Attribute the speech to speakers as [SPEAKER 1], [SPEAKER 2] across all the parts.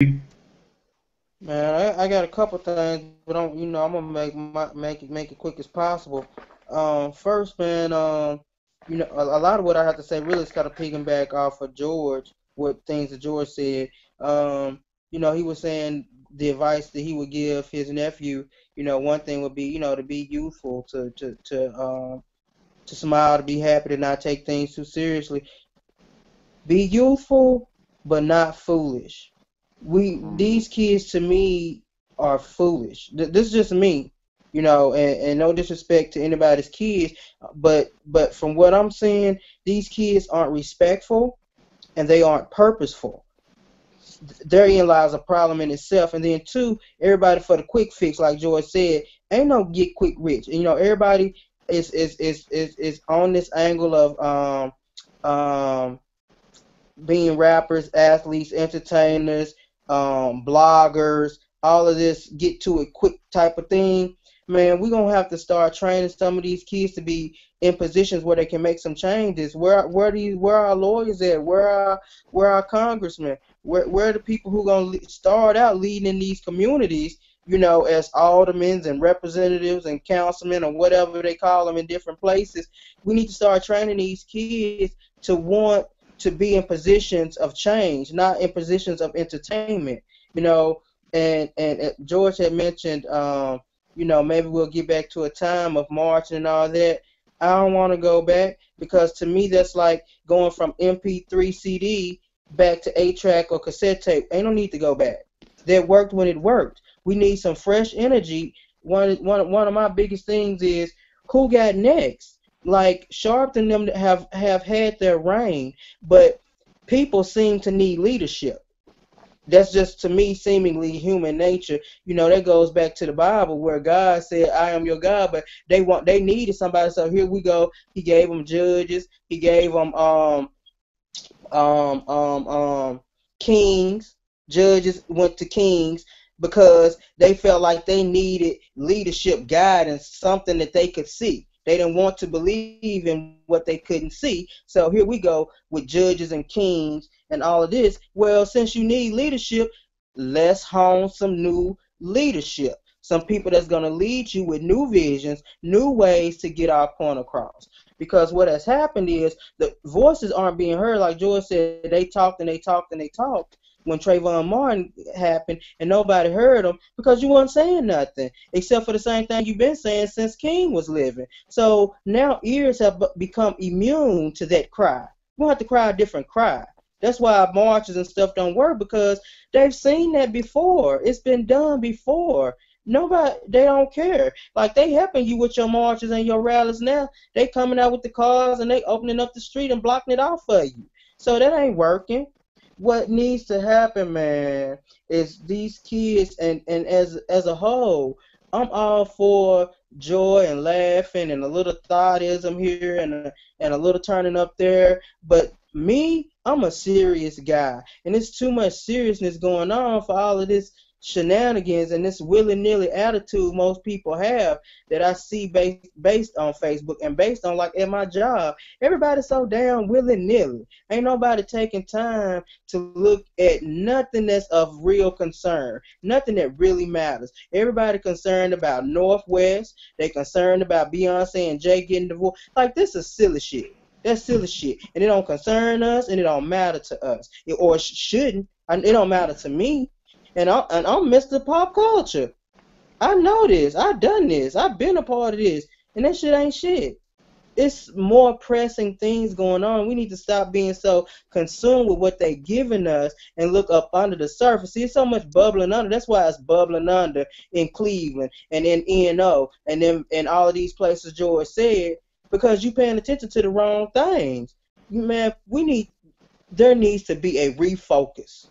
[SPEAKER 1] Man, I got a couple things, but I'm gonna make it quick as possible. First, man, a lot of what I have to say really is kind of piggyback off of George, what things that George said. Um, he was saying the advice that he would give his nephew. One thing would be, to be youthful, to smile, to be happy, to not take things too seriously. Be youthful, but not foolish. These kids to me are foolish. This is just me, and no disrespect to anybody's kids, but from what I'm seeing, these kids aren't respectful and they aren't purposeful. Therein lies a problem in itself. And then two, everybody for the quick fix, like George said, ain't no get quick rich. And, everybody is on this angle of being rappers, athletes, entertainers, bloggers, all of this get to it quick type of thing. Man, we're gonna have to start training some of these kids to be in positions where they can make some changes. Where are our lawyers at? Where are our congressmen? Where are the people who gonna start out leading in these communities? As aldermen and representatives and councilmen or whatever they call them in different places. We need to start training these kids to want to be in positions of change, not in positions of entertainment. And George had mentioned, maybe we'll get back to a time of marching and all that. I don't want to go back because to me that's like going from MP3 CD back to 8-track or cassette tape. Ain't no need to go back. That worked when it worked. We need some fresh energy. One of my biggest things is who got next. Like Sharp and them have had their reign, but people seem to need leadership. That's just to me seemingly human nature. That goes back to the Bible where God said, "I am your God," but they needed somebody. So here we go. He gave them judges. He gave them kings. Judges went to kings because they felt like they needed leadership guidance, something that they could see. They didn't want to believe in what they couldn't see. So here we go with judges and kings and all of this. Well, since you need leadership, let's hone some new leadership. Some people that's going to lead you with new visions, new ways to get our point across. Because what has happened is the voices aren't being heard. Like George said, they talked and they talked and they talked when Trayvon Martin happened, and nobody heard him because you weren't saying nothing except for the same thing you've been saying since King was living. So now ears have become immune to that cry. We don't have to cry a different cry. That's why marches and stuff don't work because they've seen that before. It's been done before. Nobody, they don't care. Like they helping you with your marches and your rallies now. They coming out with the cars and they opening up the street and blocking it off for you. So that ain't working. What needs to happen, man, is these kids and as a whole, I'm all for joy and laughing and a little thoughtism here and a little turning up there. But me, I'm a serious guy, and it's too much seriousness going on for all of this shenanigans and this willy-nilly attitude most people have that I see based on Facebook and based on like at my job. Everybody's so damn willy-nilly. Ain't nobody taking time to look at nothing that's of real concern, nothing that really matters. Everybody concerned about Northwest. They concerned about Beyonce and Jay getting divorced. Like this is silly shit. That's silly shit, and it don't concern us, and it don't matter to us, or it shouldn't. It don't matter to me, and I'm Mr. Pop Culture. I know this. I've done this. I've been a part of this, and that shit ain't shit. It's more pressing things going on. We need to stop being so consumed with what they giving us and look up under the surface. See, it's so much bubbling under. That's why it's bubbling under in Cleveland and in ENO and then in all of these places George said because you paying attention to the wrong things. Man, there needs to be a refocus.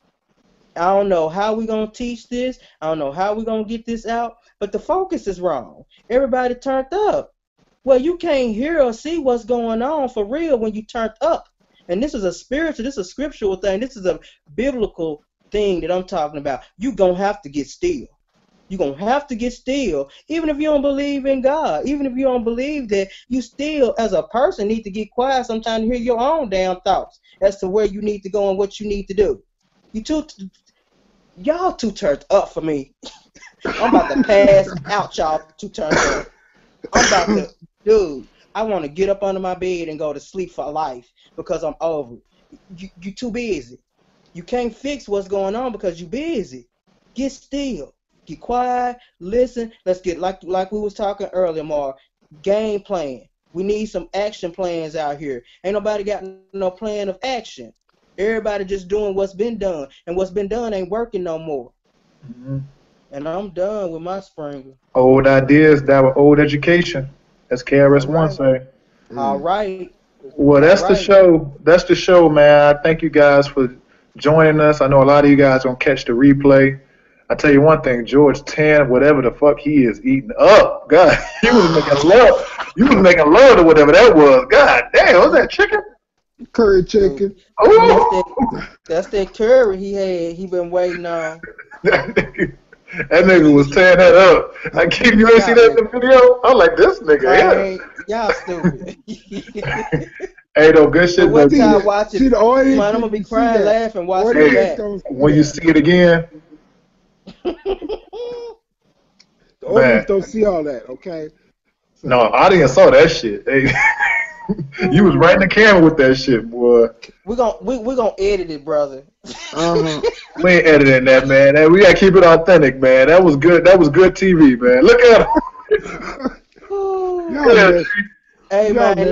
[SPEAKER 1] I don't know how we're going to teach this. I don't know how we're going to get this out, but the focus is wrong. Everybody turned up. Well, you can't hear or see what's going on for real when you turned up. And this is a spiritual, this is a scriptural thing. This is a biblical thing that I'm talking about. You're going to have to get still. You're going to have to get still, even if you don't believe in God, even if you don't believe that you still, as a person, need to get quiet sometimes to hear your own damn thoughts as to where you need to go and what you need to do. You too y'all too turned up for me. I'm about to pass out, y'all too turned up. I'm about to, dude. I want to get up under my bed and go to sleep for life because I'm over. You too busy. You can't fix what's going on because you busy. Get still. Get quiet. Listen. Let's get like we was talking earlier, Mark. Game plan. We need some action plans out here. Ain't nobody got no plan of action. Everybody just doing what's been done, and what's been done ain't working no more.
[SPEAKER 2] Mm-hmm.
[SPEAKER 1] And I'm done with my Springer.
[SPEAKER 2] Old ideas that were old education, as KRS-One say.
[SPEAKER 1] All right.
[SPEAKER 2] Well, that's the show. That's the show, man. I thank you guys for joining us. I know a lot of you guys gonna catch the replay. I tell you one thing, George 10, whatever the fuck he is eating up, God, he was making love. You was making love to whatever that was. God damn, was that chicken?
[SPEAKER 3] Curry chicken.
[SPEAKER 2] Oh,
[SPEAKER 1] that's that curry he had. He been waiting on.
[SPEAKER 2] That nigga was tearing that up. I keep you ain't see that in the video. I'm like, this nigga,
[SPEAKER 1] y'all stupid.
[SPEAKER 2] Hey, though, good shit.
[SPEAKER 1] One time watching,
[SPEAKER 3] see the audience,
[SPEAKER 1] man, I'm gonna be crying, laughing, watching it back.
[SPEAKER 2] When you see it again,
[SPEAKER 3] the audience don't see all that, okay?
[SPEAKER 2] So, no, audience saw that shit. Hey, you was right in the camera with that shit, boy.
[SPEAKER 1] We're gonna edit it, brother.
[SPEAKER 2] We ain't editing that, man. Hey, we gotta keep it authentic, man. That was good. That was good TV, man. Look at him.
[SPEAKER 1] Hey, man.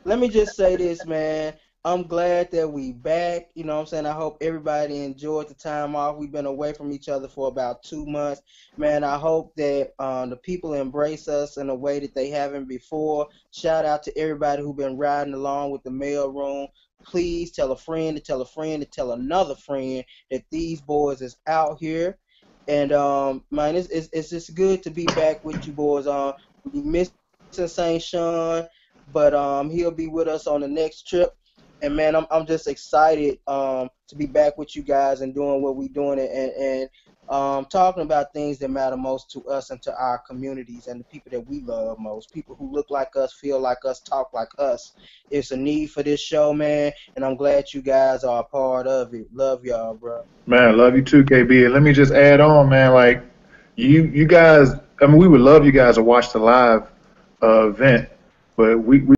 [SPEAKER 1] Let me just say this, man. I'm glad that we back. You know what I'm saying? I hope everybody enjoyed the time off. We've been away from each other for about 2 months. Man, I hope that the people embrace us in a way that they haven't before. Shout out to everybody who's been riding along with the mail room. Please tell a friend to tell a friend to tell another friend that these boys is out here. And, man, it's just good to be back with you boys. We missing St. Sean, but he'll be with us on the next trip. And man, I'm just excited to be back with you guys and doing what we're doing and talking about things that matter most to us and to our communities and the people that we love most. People who look like us, feel like us, talk like us. It's a need for this show, man, and I'm glad you guys are a part of it. Love y'all, bro.
[SPEAKER 2] Man, love you too, KB. And let me just add on, man, like you guys, I mean, we would love you guys to watch the live event, but we